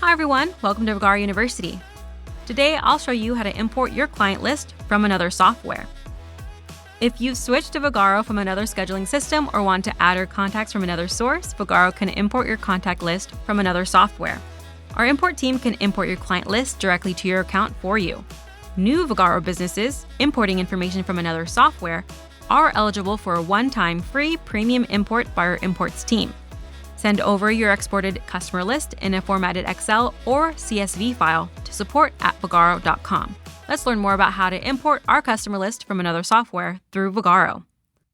Hi everyone, welcome to Vagaro University. Today I'll show you how to import your client list from another software. If you've switched to Vagaro from another scheduling system or want to add your contacts from another source, Vagaro can import your contact list from another software. Our import team can import your client list directly to your account for you. New Vagaro businesses importing information from another software are eligible for a one-time free premium import by our imports team. Send over your exported customer list in a formatted Excel or CSV file to support@vagaro.com. Let's learn more about how to import our customer list from another software through Vagaro.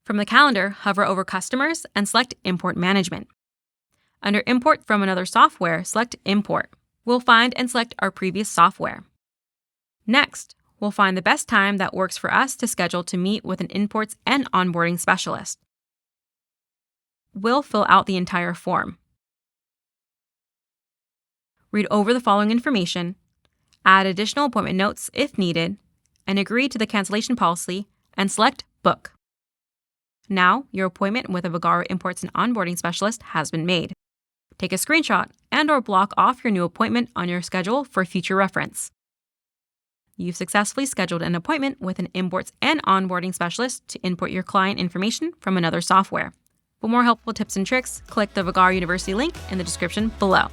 From the calendar, hover over Customers and select Import Management. Under Import from another software, select Import. We'll find and select our previous software. Next, we'll find the best time that works for us to schedule to meet with an imports and onboarding specialist. We'll fill out the entire form. Read over the following information, add additional appointment notes if needed, and agree to the cancellation policy and select Book. Now, your appointment with a Vagaro Imports and Onboarding Specialist has been made. Take a screenshot and/or block off your new appointment on your schedule for future reference. You've successfully scheduled an appointment with an imports and onboarding specialist to import your client information from another software. For more helpful tips and tricks, click the Vagaro University link in the description below.